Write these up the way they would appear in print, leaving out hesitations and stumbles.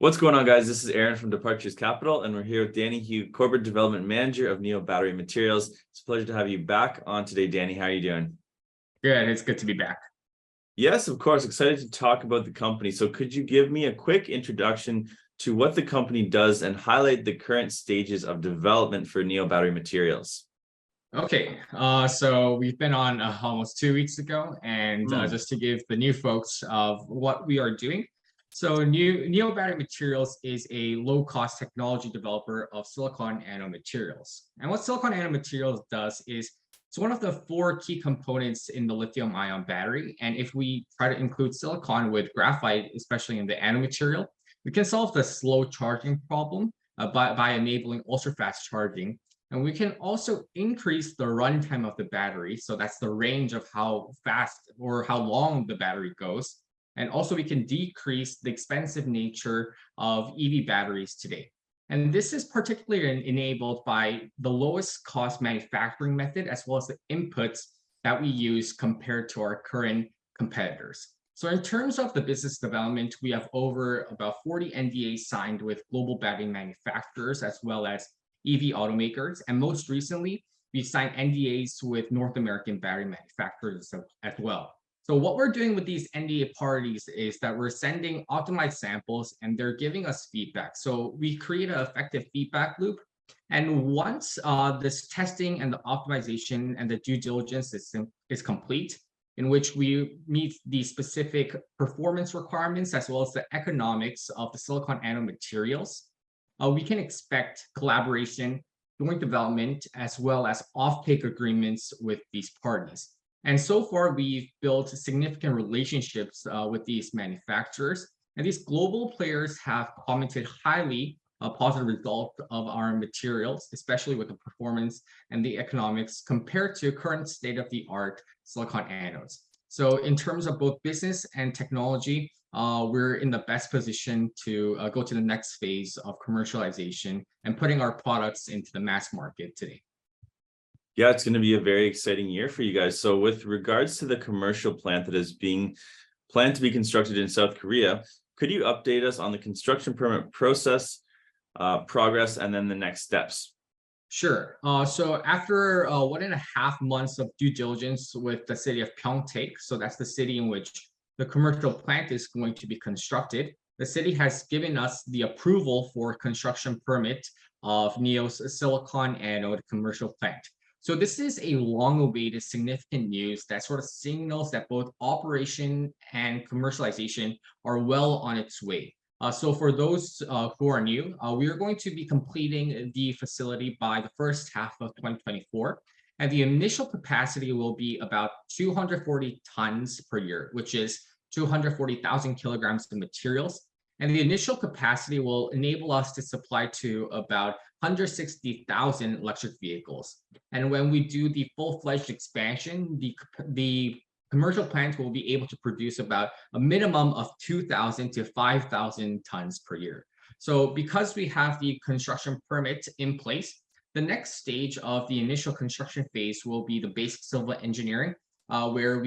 What's going on, guys? This is Aaron from Departures Capital, and we're here with Danny Hugh, Corporate Development Manager of Neo Battery Materials. It's a pleasure to have you back on today, Danny. How are you doing? Good. It's good to be back. Yes, of course. Excited to talk about the company. So could you give me a quick introduction to what the company does and highlight the current stages of development for Neo Battery Materials? Okay. So we've been on almost 2 weeks ago, and just to give the new folks of what we are doing. So Neo Battery Materials is a low-cost technology developer of silicon anode materials. And what silicon anode materials does is it's one of the four key components in the lithium-ion battery. And if we try to include silicon with graphite, especially in the anode material, we can solve the slow charging problem by enabling ultra-fast charging. And we can also increase the runtime of the battery. So that's the range of how fast or how long the battery goes. And also we can decrease the expensive nature of EV batteries today. And this is particularly enabled by the lowest cost manufacturing method, as well as the inputs that we use compared to our current competitors. So in terms of the business development, we have over about 40 NDAs signed with global battery manufacturers, as well as EV automakers. And most recently, we signed NDAs with North American battery manufacturers as well. So what we're doing with these NDA parties is that we're sending optimized samples and they're giving us feedback. So we create an effective feedback loop. And once this testing and the optimization and the due diligence is complete, in which we meet the specific performance requirements as well as the economics of the silicon anode materials, we can expect collaboration, joint development, as well as offtake agreements with these parties. And so far, we've built significant relationships with these manufacturers. And these global players have commented highly positive results of our materials, especially with the performance and the economics compared to current state-of-the-art silicon anodes. So in terms of both business and technology, we're in the best position to go to the next phase of commercialization and putting our products into the mass market today. Yeah, it's going to be a very exciting year for you guys. So with regards to the commercial plant that is being planned to be constructed in South Korea, could you update us on the construction permit process, progress, and then the next steps? Sure. So after 1.5 months of due diligence with the city of Pyeongtaek, so that's the city in which the commercial plant is going to be constructed, the city has given us the approval for construction permit of NEO's silicon anode commercial plant. So this is a long-awaited significant news that sort of signals that both operation and commercialization are well on its way. So for those who are new, we are going to be completing the facility by the first half of 2024. And the initial capacity will be about 240 tons per year, which is 240,000 kilograms of materials. And the initial capacity will enable us to supply to about 160,000 electric vehicles. And when we do the full-fledged expansion, the commercial plant will be able to produce about a minimum of 2,000 to 5,000 tons per year. So because we have the construction permit in place, the next stage of the initial construction phase will be the basic civil engineering, where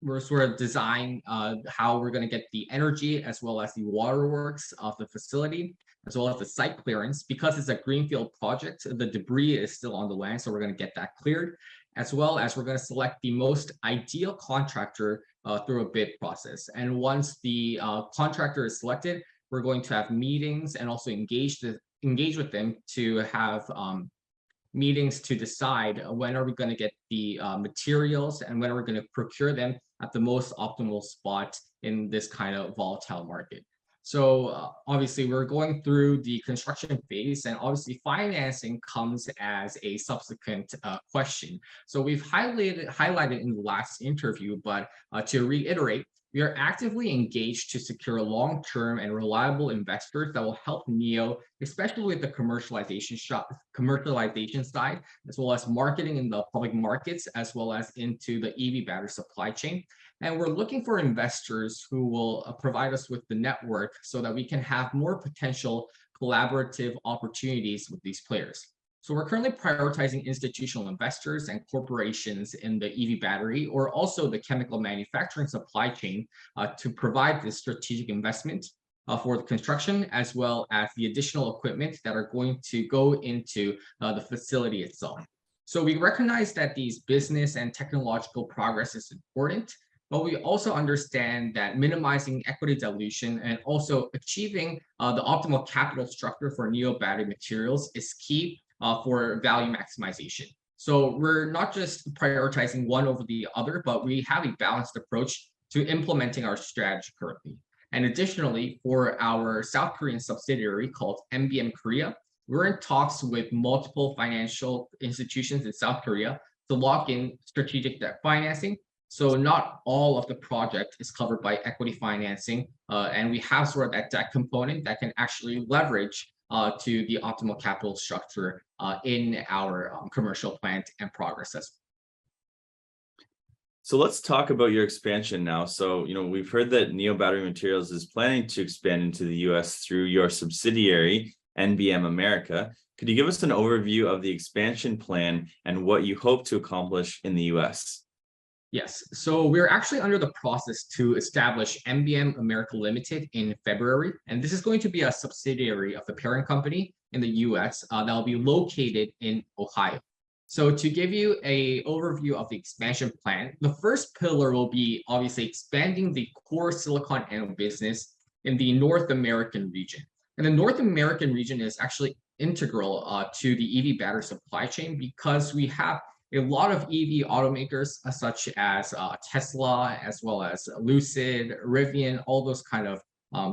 we're sort of design how we're going to get the energy as well as the waterworks of the facility, as well as the site clearance. Because it's a greenfield project, the debris is still on the land, so we're going to get that cleared, as well as we're going to select the most ideal contractor through a bid process. And once the contractor is selected, we're going to have meetings and also engage with them to have meetings to decide when are we going to get the materials and when are we going to procure them at the most optimal spot in this kind of volatile market. So obviously we're going through the construction phase, and obviously financing comes as a subsequent question. So we've highlighted in the last interview, but to reiterate, we are actively engaged to secure long-term and reliable investors that will help NEO, especially with the commercialization side, as well as marketing in the public markets, as well as into the EV battery supply chain. And we're looking for investors who will provide us with the network so that we can have more potential collaborative opportunities with these players. So we're currently prioritizing institutional investors and corporations in the EV battery or also the chemical manufacturing supply chain to provide this strategic investment. for the construction, as well as the additional equipment that are going to go into the facility itself. So we recognize that these business and technological progress is important, but we also understand that minimizing equity dilution and also achieving the optimal capital structure for Neo battery materials is key for value maximization. So we're not just prioritizing one over the other, but we have a balanced approach to implementing our strategy currently. And additionally, for our South Korean subsidiary called NBM Korea, we're in talks with multiple financial institutions in South Korea to lock in strategic debt financing. So not all of the project is covered by equity financing, and we have sort of that debt component that can actually leverage to the optimal capital structure in our commercial plant and progress as well. So let's talk about your expansion now. So, we've heard that Neo Battery Materials is planning to expand into the US through your subsidiary, NBM America. Could you give us an overview of the expansion plan and what you hope to accomplish in the US? Yes, so we're actually under the process to establish NBM America Limited in February, and this is going to be a subsidiary of the parent company in the US that will be located in Ohio. So to give you a overview of the expansion plan, the first pillar will be obviously expanding the core silicon anode business in the North American region. And the North American region is actually integral to the EV battery supply chain because we have a lot of EV automakers such as Tesla, as well as Lucid, Rivian, all those kind of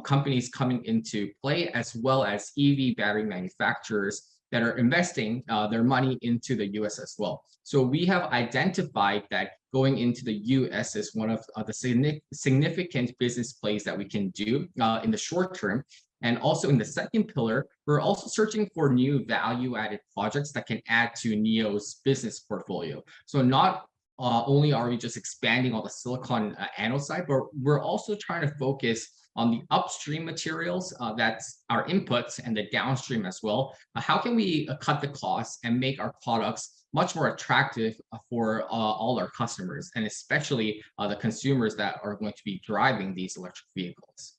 companies coming into play, as well as EV battery manufacturers that are investing their money into the US as well. So we have identified that going into the US is one of the significant business plays that we can do in the short term. And also in the second pillar, we're also searching for new value-added projects that can add to NEO's business portfolio. So not only are we just expanding on the silicon anode side, but we're also trying to focus on the upstream materials, that's our inputs, and the downstream as well. How can we cut the costs and make our products much more attractive for all our customers, and especially the consumers that are going to be driving these electric vehicles?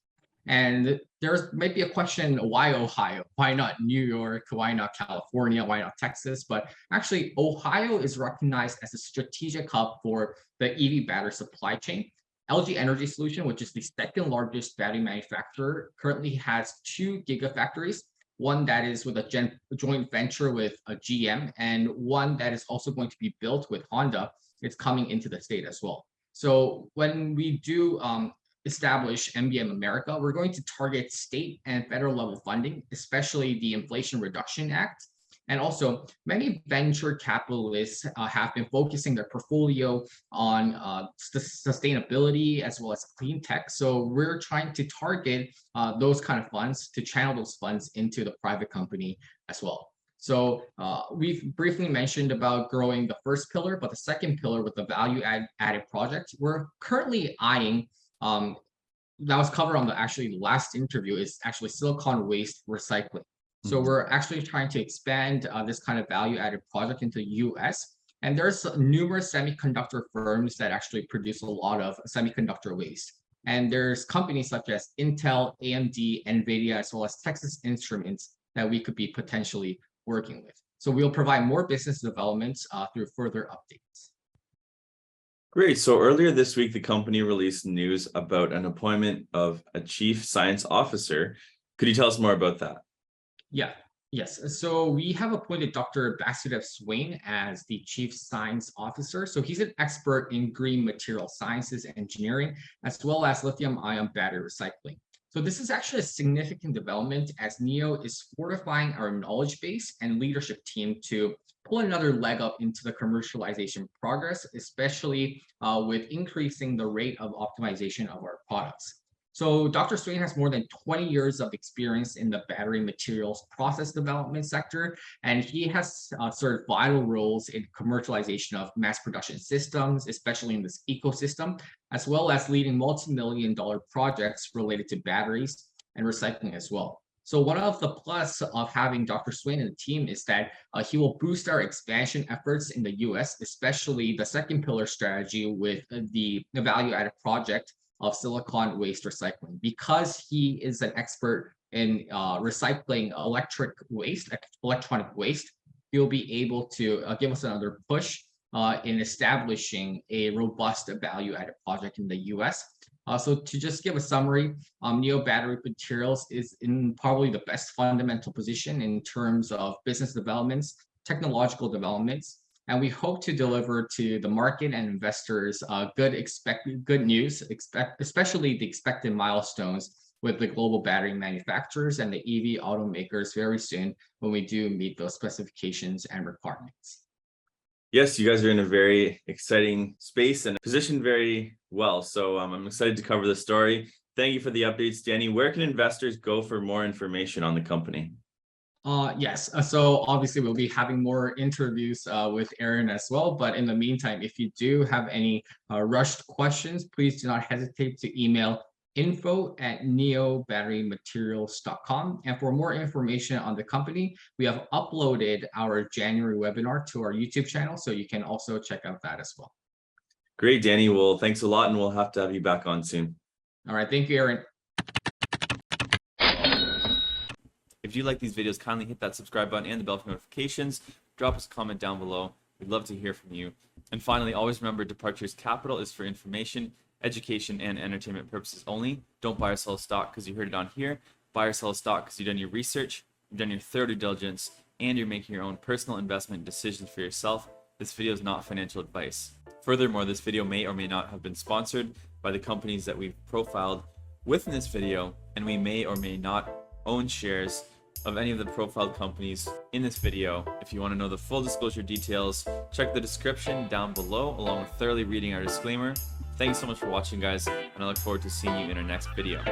And there's maybe a question, why Ohio? Why not New York? Why not California? Why not Texas? But actually, Ohio is recognized as a strategic hub for the EV battery supply chain. LG Energy Solution, which is the second largest battery manufacturer, currently has 2 gigafactories, one that is with a joint venture with a GM, and one that is also going to be built with Honda. It's coming into the state as well. So when we do establish NBM America, we're going to target state and federal level funding, especially the Inflation Reduction Act. And also, many venture capitalists have been focusing their portfolio on sustainability as well as clean tech. So we're trying to target those kind of funds, to channel those funds into the private company as well. So we've briefly mentioned about growing the first pillar, but the second pillar with the value-added project, we're currently eyeing that was covered on the last interview, is actually silicon waste recycling. So we're actually trying to expand this kind of value-added project into the US. And there's numerous semiconductor firms that actually produce a lot of semiconductor waste. And there's companies such as Intel, AMD, NVIDIA, as well as Texas Instruments that we could be potentially working with. So we'll provide more business developments through further updates. Great. So earlier this week, the company released news about an appointment of a chief science officer. Could you tell us more about that? Yes. So we have appointed Dr. Basudev Swain as the Chief Science Officer. So he's an expert in green material sciences and engineering, as well as lithium-ion battery recycling. So this is actually a significant development as NEO is fortifying our knowledge base and leadership team to pull another leg up into the commercialization progress, especially with increasing the rate of optimization of our products. So Dr. Swain has more than 20 years of experience in the battery materials process development sector, and he has served vital roles in commercialization of mass production systems, especially in this ecosystem, as well as leading multi-million-dollar projects related to batteries and recycling as well. So one of the plus of having Dr. Swain in the team is that he will boost our expansion efforts in the US, especially the second pillar strategy with the value-added project of silicon waste recycling. Because he is an expert in recycling electronic waste, he'll be able to give us another push in establishing a robust value-added project in the US. So to just give a summary, Neo Battery Materials is in probably the best fundamental position in terms of business developments, technological developments, and we hope to deliver to the market and investors good news, especially the expected milestones with the global battery manufacturers and the EV automakers very soon when we do meet those specifications and requirements. Yes, you guys are in a very exciting space and positioned very well. So I'm excited to cover the story. Thank you for the updates, Danny. Where can investors go for more information on the company? Yes, so obviously we'll be having more interviews with Aaron as well. But in the meantime, if you do have any rushed questions, please do not hesitate to email info@neobatterymaterials.com. And for more information on the company, we have uploaded our January webinar to our YouTube channel, so you can also check out that as well. Great, Danny. Well, thanks a lot, and we'll have to have you back on soon. All right, thank you, Aaron. If you like these videos, kindly hit that subscribe button and the bell for notifications. Drop us a comment down below. We'd love to hear from you. And finally, always remember, Departures Capital is for information, education, and entertainment purposes only. Don't buy or sell a stock because you heard it on here. Buy or sell a stock because you've done your research, you've done your thorough due diligence, and you're making your own personal investment decisions for yourself. This video is not financial advice. Furthermore, this video may or may not have been sponsored by the companies that we've profiled within this video, and we may or may not own shares of any of the profiled companies in this video. If you want to know the full disclosure details, check the description down below along with thoroughly reading our disclaimer. Thanks so much for watching, guys, and I look forward to seeing you in our next video.